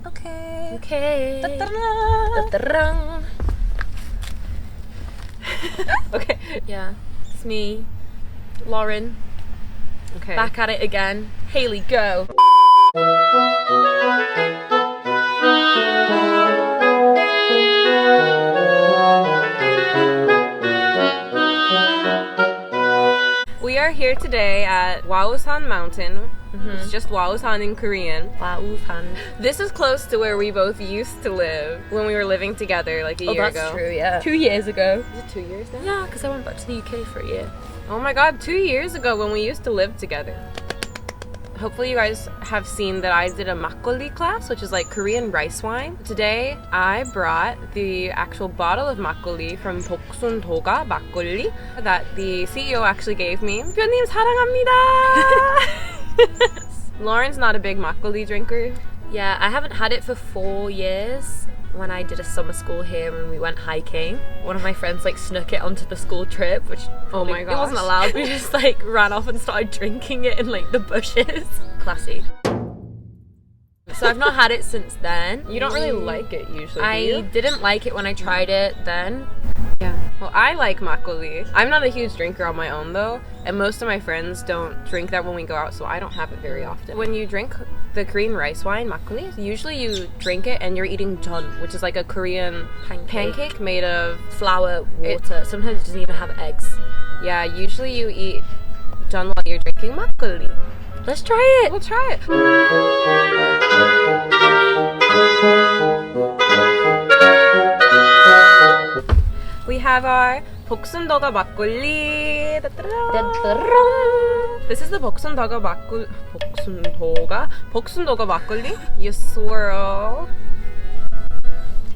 Okay. Okay. Ta-ta-da. Ta-ta-da. Okay. Yeah, it's me, Lauren. Okay. Back at it again. Haley, go. We are here today at Waosan Mountain. It's just Waosan in Korean. Waosan. This is close to where we both used to live when we were living together like a year ago. That's true, yeah. 2 years ago. Is it 2 years now? Yeah, because I went back to the UK for a year. Oh my god, 2 years ago when we used to live together. Hopefully you guys have seen that I did a Makgeolli class, which is like Korean rice wine. Today I brought the actual bottle of Makgeolli from 복순도가 막걸리 that the CEO actually gave me. 대표님 사랑합니다! Lauren's not a big Makgeolli drinker. Yeah, I haven't had it for 4 years. When I did a summer school here and we went hiking, one of my friends like snuck it onto the school trip, which oh my gosh, it wasn't allowed. We just like ran off and started drinking it in like the bushes. Classy. So I've not had it since then. You don't really like it usually, do I you? didn't like it when I tried it then. Yeah. Well, I like makgeolli. I'm not a huge drinker on my own though, and most of my friends don't drink that when we go out, so I don't have it very often. When you drink the Korean rice wine, makgeolli, usually you drink it and you're eating jeon, which is like a Korean pancake made of flour, water. Sometimes it doesn't even have eggs. Yeah, usually you eat jeon while you're drinking makgeolli. Let's try it. We'll try it. We have our 복순도가 막걸리. This is the 복순도가 막걸리. You swirl.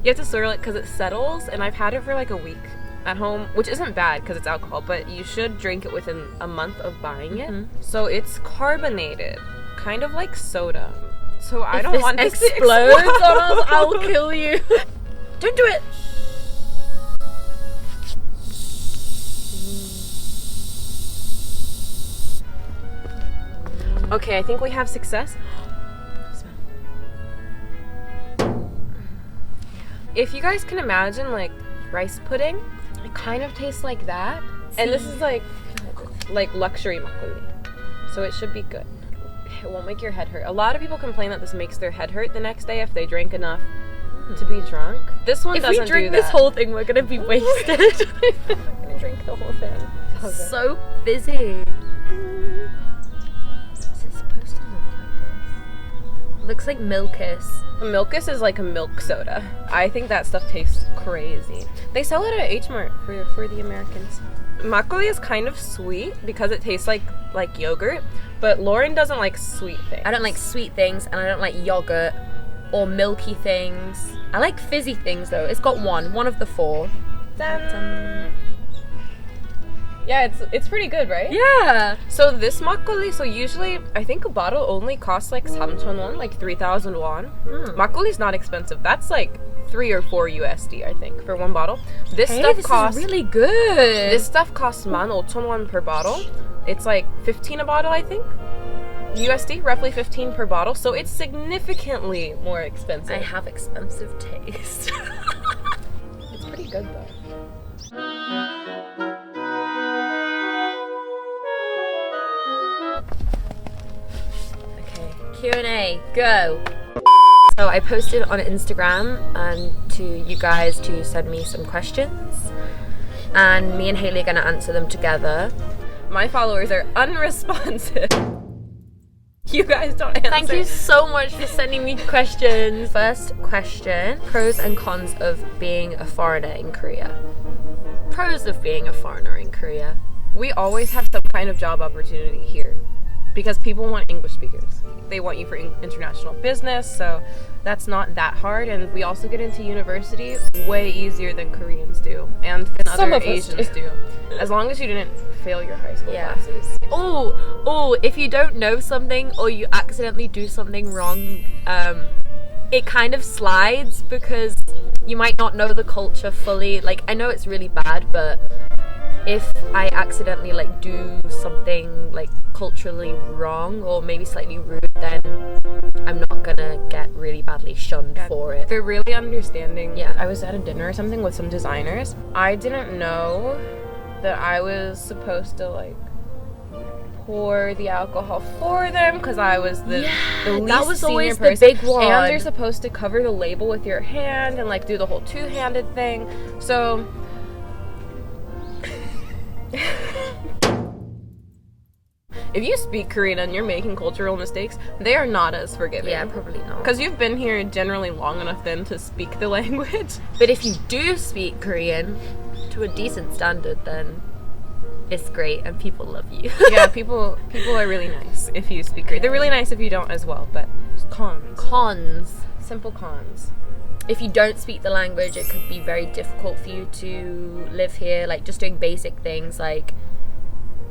You have to swirl it because it settles, and I've had it for like a week at home, which isn't bad because it's alcohol, but you should drink it within a month of buying it. So it's carbonated, kind of like soda. So I don't want this to explode on us. I'll kill you. Don't do it. Okay, I think we have success. If you guys can imagine like rice pudding, it kind of tastes like that. And this is like luxury makgeolli. So it should be good. It won't make your head hurt. A lot of people complain that this makes their head hurt the next day if they drink enough to be drunk. This one doesn't do that. If we drink this whole thing, we're gonna be wasted. I'm gonna drink the whole thing. Okay. So busy. Looks like Milkus. Milkus is like a milk soda. I think that stuff tastes crazy. They sell it at H Mart for the Americans. Makgeolli is kind of sweet because it tastes like yogurt, but Lauren doesn't like sweet things. I don't like sweet things, and I don't like yogurt or milky things. I like fizzy things though. It's got one of the 4. Yeah, it's pretty good, right? Yeah. So this makgeolli, so usually I think a bottle only costs like 3,000 won, like 3,000 won. Makgeolli's not expensive. That's like 3 or 4 USD, I think, for one bottle. This costs is really good. This stuff costs 15,000 won per bottle. It's like 15 a bottle, I think. USD, roughly 15 per bottle. So it's significantly more expensive. I have expensive taste. It's pretty good though. Q&A, go. So I posted on Instagram to you guys to send me some questions, and me and Haley are gonna answer them together. My followers are unresponsive. You guys don't answer. Thank you so much for sending me questions. First question, pros and cons of being a foreigner in Korea. Pros of being a foreigner in Korea. We always have some kind of job opportunity here because people want English speakers. They want you for international business, so that's not that hard. And we also get into university way easier than Koreans do, and than other Asians do. As long as you didn't fail your high school classes. Oh, if you don't know something or you accidentally do something wrong, it kind of slides because you might not know the culture fully. Like, I know it's really bad, but if I accidentally like do something like culturally wrong or maybe slightly rude, then I'm not gonna get really badly shunned for it. They're really understanding. Yeah. I was at a dinner or something with some designers. I didn't know that I was supposed to like pour the alcohol for them because I was the least that was senior always person. the big one. And you're supposed to cover the label with your hand and like do the whole two-handed thing. So if you speak Korean and you're making cultural mistakes, they are not as forgiving. Yeah, probably not. Because you've been here generally long enough then to speak the language. But if you do speak Korean to a decent standard, then it's great and people love you. Yeah, people are really nice if you speak Korean. They're really nice if you don't as well, but cons. Cons. Simple cons. If you don't speak the language, it could be very difficult for you to live here. Like just doing basic things like,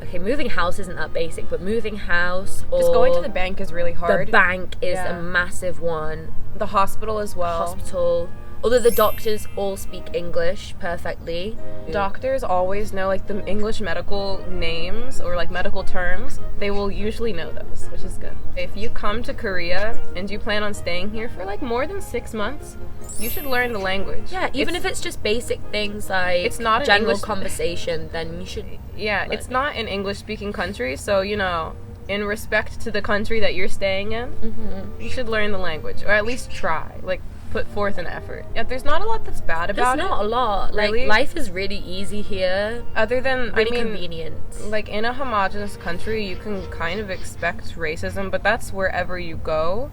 okay, moving house isn't that basic, but moving house or just going to the bank is really hard. The bank is a massive one. The hospital as well. Hospital. Although the doctors all speak English perfectly. Doctors always know like the English medical names or like medical terms. They will usually know those, which is good. If you come to Korea and you plan on staying here for like more than 6 months, you should learn the language. Yeah, even if it's just basic things like it's not general English conversation, then you should. Yeah, it's not an English-speaking country, so you know, in respect to the country that you're staying in, you should learn the language, or at least try. Like, put forth an effort. Yeah, there's not a lot that's bad about it. There's not a lot. Really? Like, life is really easy here. Other than, really convenient. Like, in a homogenous country, you can kind of expect racism, but that's wherever you go.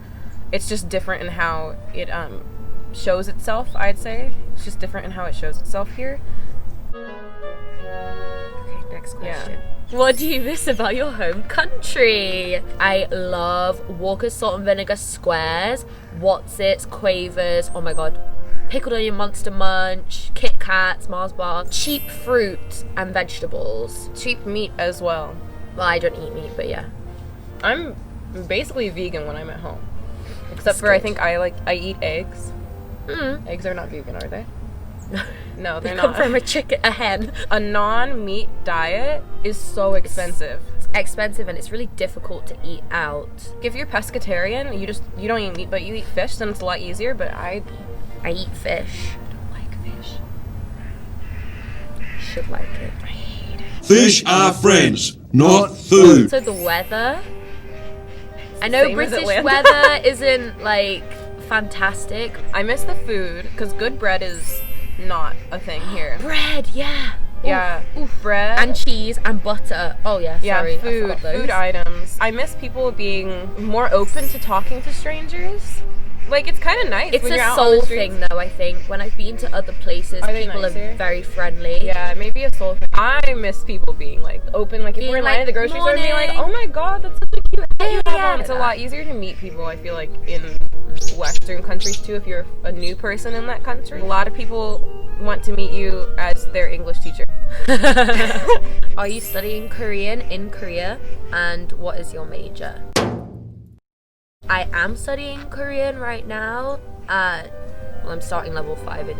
It's just different in how it shows itself, I'd say. It's just different in how it shows itself here. Okay, next question. Yeah. What do you miss about your home country? I love Walker's Salt and Vinegar squares, What's-Its, Quavers, oh my god, Pickled Onion Monster Munch, Kit Kats, Mars Bar, cheap fruit and vegetables. Cheap meat as well. Well, I don't eat meat, but yeah. I'm basically vegan when I'm at home. Except That's for I good. think I eat eggs. Mm. Eggs are not vegan, are they? No, They they're come not. from a hen. A non-meat diet is so expensive. It's expensive and it's really difficult to eat out. If you're pescatarian, you don't eat meat, but you eat fish, then it's a lot easier. But I eat fish. don't like fish. Should like it. I hate it. Fish are friends, not food. So the weather. I know Same as British Atlanta. weather isn't like fantastic. I miss the food because good bread is not a thing here. Bread, yeah. Yeah, Oof. bread And cheese and butter. Oh yeah, yeah, sorry. I food forgot those. items. I miss people being more open to talking to strangers. Like, it's kind of nice It's when you're a out on the soul streets. thing though, I think. When I've been to other places, Are they people nicer? are very friendly. Yeah, maybe a soul thing. I miss people being like open, like if Being we're in like, line at the grocery store, being like, "Morning." "Oh my god, that's such a cute hat you have Yeah. on." It's a lot easier to meet people. I feel like in Western countries too, if you're a new person in that country, a lot of people want to meet you as their English teacher. Are you studying Korean in Korea? And what is your major? I am studying Korean right now. Well, I'm starting level 5 in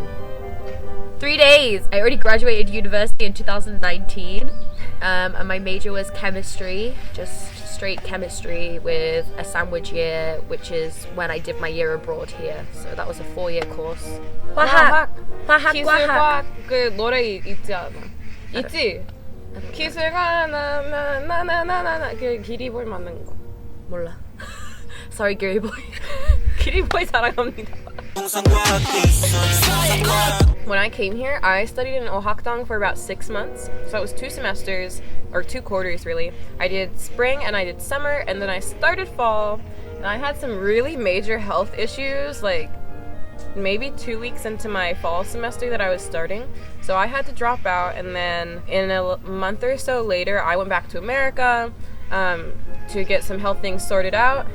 3 days. I already graduated university in 2019. And my major was chemistry, just straight chemistry with a sandwich year, which is when I did my year abroad here. So that was a 4-year course. 화학! 기술과학 그 노래 있지 않아? 있지? 기술과 나나나나나나 그 기리보이 만든 거. 몰라. Sorry, Gary boy. 기리보이 사랑합니다. When I came here, I studied in Ohakdong for about 6 months. So it was 2 semesters, or 2 quarters really. I did spring and I did summer, and then I started fall. And I had some really major health issues, like maybe 2 weeks into my fall semester that I was starting. So I had to drop out, and then in a month or so later, I went back to America to get some health things sorted out.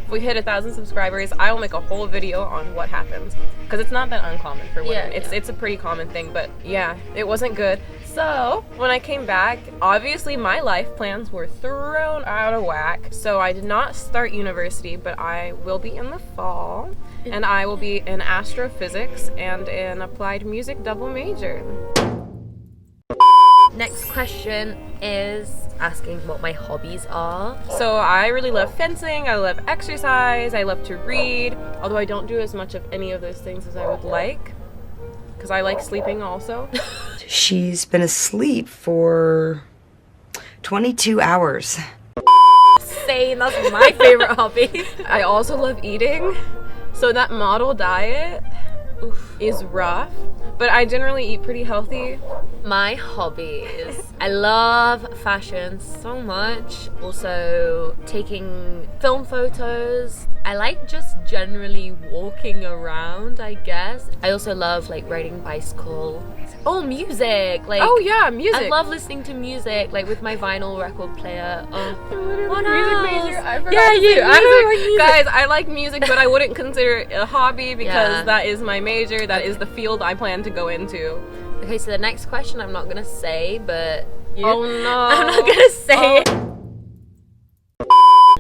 If we hit 1,000 subscribers, I will make a whole video on what happened, because it's not that uncommon for women. Yeah. It's a pretty common thing, but yeah, it wasn't good. So when I came back, obviously my life plans were thrown out of whack. So I did not start university, but I will be in the fall, and I will be in astrophysics and an applied music double major. Next question is asking what my hobbies are. So I really love fencing, I love exercise, I love to read, although I don't do as much of any of those things as I would like, because I like sleeping also. She's been asleep for 22 hours. Same, that's my favorite hobby. I also love eating, so that model diet is rough, but I generally eat pretty healthy. My hobbies. I love fashion so much. Also taking film photos. I like just generally walking around, I guess. I also love like riding bicycle. Oh, music! Like, Oh yeah, music. I love listening to music, like with my vinyl record player. Oh, what music else? major. I forgot Yeah, to you. say I don't like music. Guys, I like music, but I wouldn't consider it a hobby because Yeah. that is my major. That is the field I plan to go into. Okay, so the next question I'm not gonna say, but Oh no! I'm not gonna say it.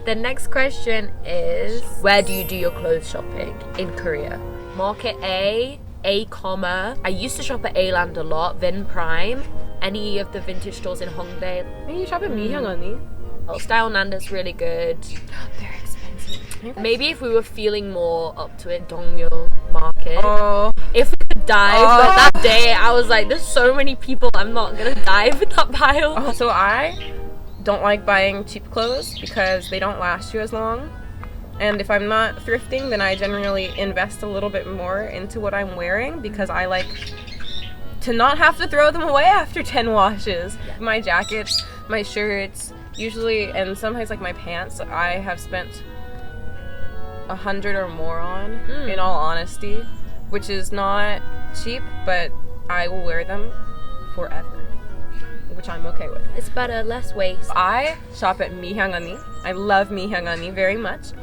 The next question is, where do you do your clothes shopping in Korea? Market A comma. I used to shop at A-Land a lot, Vin Prime, any of the vintage stores in Hongdae. Maybe you shop at Makgeolli. Oh, Style Nanda's really good. They're expensive. Maybe if we were feeling more up to it, Dongmyo Market. Oh. If we could dive, but that day I was like, there's so many people, I'm not gonna dive in that pile. Oh, so I don't like buying cheap clothes because they don't last you as long. And if I'm not thrifting, then I generally invest a little bit more into what I'm wearing because I like to not have to throw them away after 10 washes. My jackets, my shirts, usually, and sometimes like my pants, I have spent 100 or more on, in all honesty, which is not cheap, but I will wear them forever, which I'm okay with. It's better, less waste. I shop at 미향언니. I love 미향언니 very much.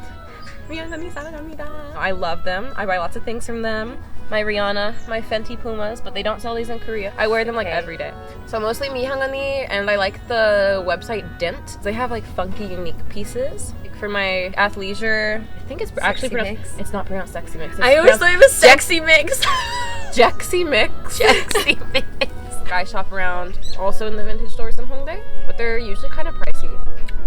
미향언니 사랑합니다. I love them. I buy lots of things from them. My Rihanna, my Fenty Pumas, but they don't sell these in Korea. I wear them like every day. So mostly 미향언니, and I like the website Dent. They have like funky, unique pieces. Like for my athleisure, I think it's actually pronounced. Mix? It's not pronounced Sexy Mix. It's I always thought it was Sexy Mix. Jexy Mix. Sexy Mix. I shop around also in the vintage stores in Hongdae, but they're usually kind of pricey.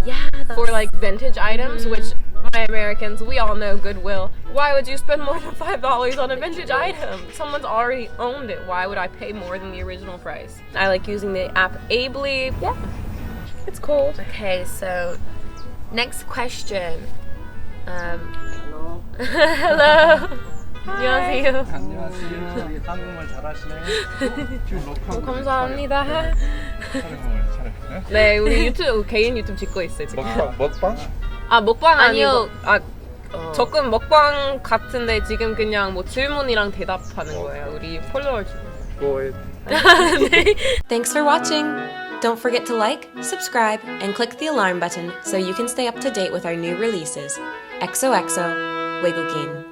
Yeah, that's... For like vintage items, which my Americans, we all know Goodwill. Why would you spend more than $5 on a vintage item? Someone's already owned it. Why would I pay more than the original price? I like using the app Ably. Yeah, it's cold. Okay, so next question. Hello. 안녕하세요. 안녕하세요. 한국말 잘하시네요. 지금 녹화 감사합니다. 촬영을 촬영해요? 네, 우리 유튜브 개인 유튜브 찍고 있어요 지금. 먹방? 아 먹방 아니요. 아니고 조금 먹방 같은데 지금 그냥 뭐 질문이랑 대답하는 거예요. 우리 폴로워 뭐 Thanks for watching! Don't forget to like, subscribe, and click the alarm button so you can stay up to date with our new releases. XOXO, 외국인.